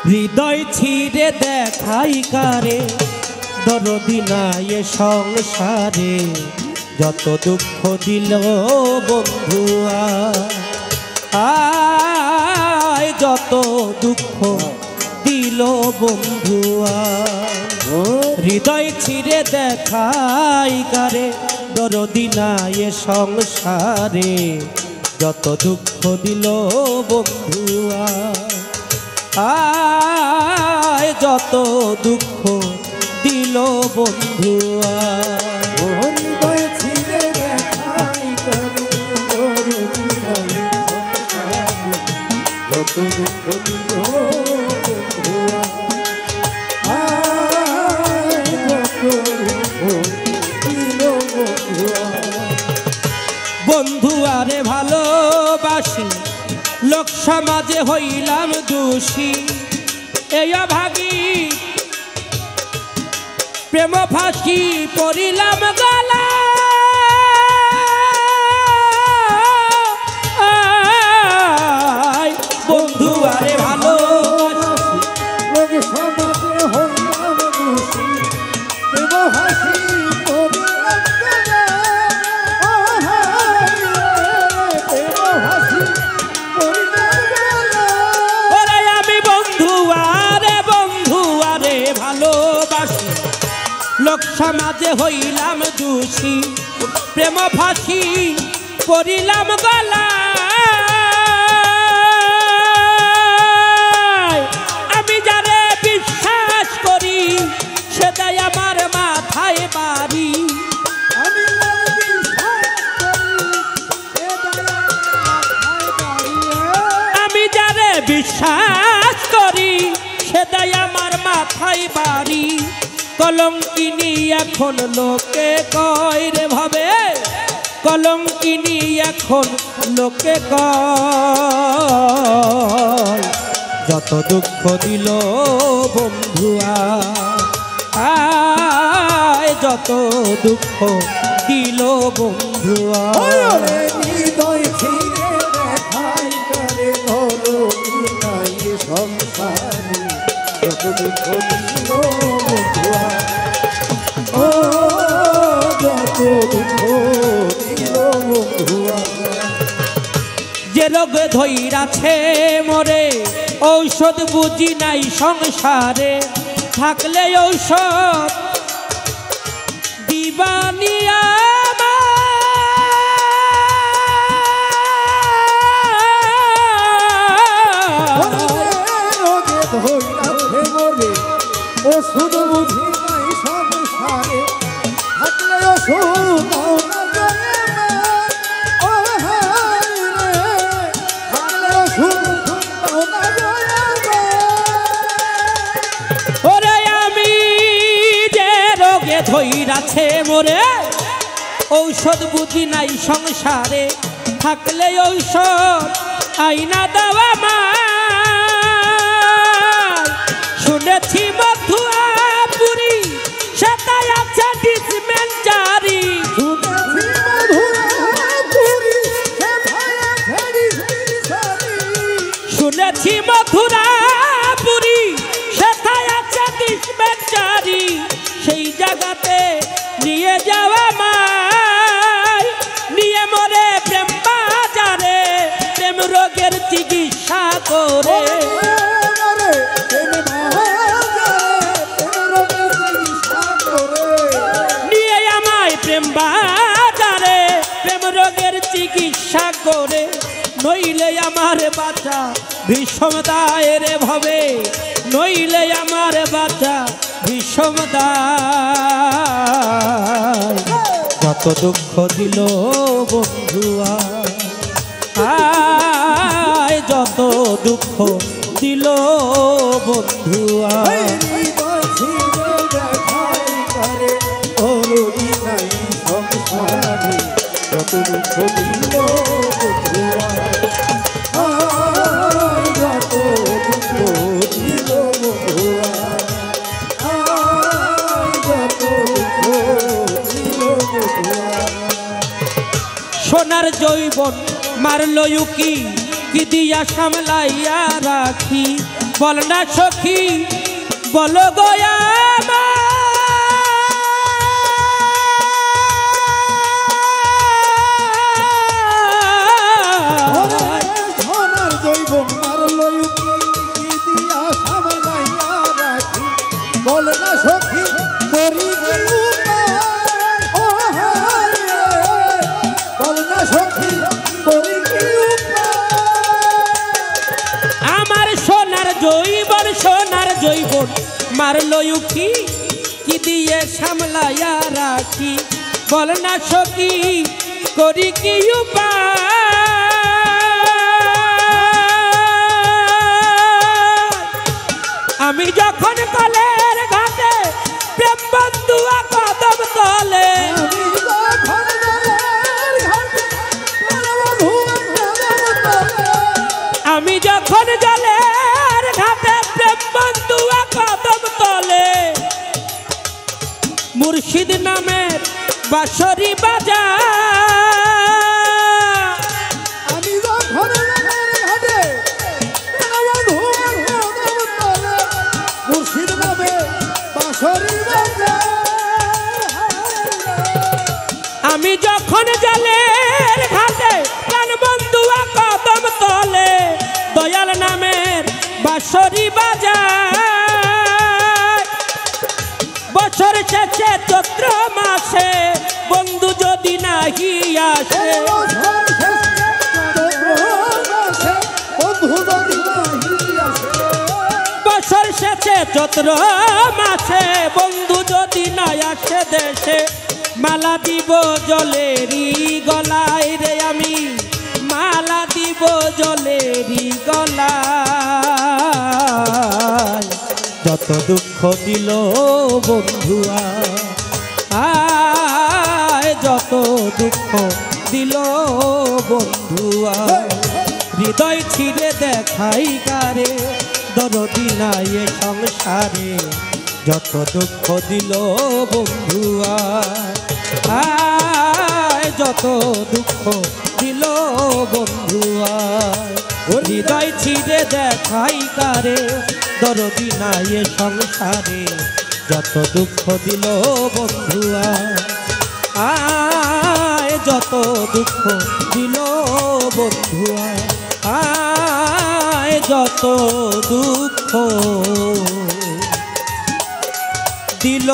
হৃদয় ছিঁড়ে দেখাই কারে দরদি নাই সংসারে যত দুঃখ দিল বন্ধুয়া আয় যত দুঃখ দিল বন্ধুয়া হৃদয় ছিঁড়ে দেখাই কারে দরদি নাই সংসারে যত দুঃখ দিল বন্ধুয়া আয় যত দুঃখ দিল বন্ধুয়া হৃদয় ছিঁড়ে দেখাই কারে দরদি নাই সংসারে যত দুঃখ দিল বন্ধুয়া আয় যত দুঃখ দিল বন্ধুয়া। বন্ধুয়ারে ভালোবাসি লোক সমাজে হইলাম দোষী এই ভাগী প্রেম ফাঁসি পড়িলাম গলা বন্ধুয়ারে ভালো লোক সমাজে হইলাম দোষী প্রেম ফাঁসি পড়িলাম গলা লোক সমাজে হইলাম দোষী প্রেম ফাঁসি পড়িলাম গলা আমি যারে বিশ্বাস করি সেটাই আমার মাথায় বাড়ি আমি যারে বিশ্বাস করি সেটাই আমার মাথায় বাড়ি কলঙ্কিনী এখন লোকে কয় রে ভাবে কলঙ্কিনী এখন লোকে কয় যত দুঃখ দিল বন্ধুয়া আয় যত দুঃখ দিল বন্ধুয়া হৃদয় ছিঁড়ে দেখাই কারে দরদি নাই সংসারে যত দুঃখ দিল বন্ধুয়া ও যত দুঃখ দিল বন্ধুয়া। যে রোগ ধইরাছে মোরে ঔষধ বুঝি নাই সংসারে থাকলে ঔষধ দিবানিয়া ওষুধ বুঝি নাই সংসারে থাকলে ওষুধ ওরে আমি যে রোগে ধইরাছে মোরে ঔষধ বুঝি নাই সংসারে থাকলে ঔষধ আইনা দেওয়া মা শুনেছি মধুয়াপুরি সেটাই আছে ডিসপেন্সারি শুনেছি মধুরাপুরি সেটাই আছে ডিসপেন্সারি সেই জায়গাতে নিয়ে যাওয়া মাই নিয়ে মরে প্রেম বাজারে প্রেম রোগের চিকিৎসা করে নিয়ে আমায় প্রেম বাজারে প্রেম রোগের চিকিৎসা করে নইলে আমার বাচ্চা বিষম দায়ের ভাবে নইলে আমার বাচ্চা বিষম দায় যত দুঃখ দিল বন্ধুয়া আয় যত দুঃখ দিল বন্ধুয়া হৃদয় ছিঁড়ে দেখাই কারে দরদি নাই সংসারে যত দুঃখ দিল বন্ধুয়া যত দুঃখ দিল বন্ধুয়া যত দুঃখ দিল বন্ধুয়া। সোনার জৈবন মারল উকি কি দিয়া সামলাইয়া রাখি বল না সখী বল গয়া ধনার জৈবন মারল কি দিয়া সামলাইয়া রাখি বল না সখী করি কি উপায় ও হায় বল না সখী করি কি আমার সোনার জৈবন মারল উকি কি দিয়ে সামলাইয়া রাখি বল না সখী করি কি উপায় আমি যখন কলের ঘাটে প্রেম বন্ধু কদম তলে আমি যখন জলের ঘাটে প্রেম বন্ধু কদম তলে মুর্শিদ নামের বাঁশরি বাজা আমি যখন ঘাটে মুর্শিদ নামে বাঁশরি বাজা আমি যখন জলের ঘাটে প্রাণ বন্ধু কদম তলে দয়াল নামের বাঁশরি বাজা বছর শেষে চৈত্র মাসে বন্ধু যদি নাহি আসে বছর শেষে চৈত্র মাসে বন্ধু যদি না আসে দেশে মালা দিব জলেরি গলায় রে আমি মালা দিব জলেরি গলায় যত দুঃখ দিল বন্ধুয়া আয় যত দুঃখ দিল বন্ধুয়া হৃদয় ছিঁড়ে দেখাই কারে দরদি নাই এ সংসারে যত দুঃখ দিল বন্ধুয়া আয় যত দুঃখ দিল বন্ধুয়া হৃদয় ছিঁড়ে দেখাই কারে দরদি নাই এ সংসারে যত দুঃখ দিল বন্ধুয়া আয় যত দুঃখ দিল বন্ধুয়া আয় যত দুঃখ দিল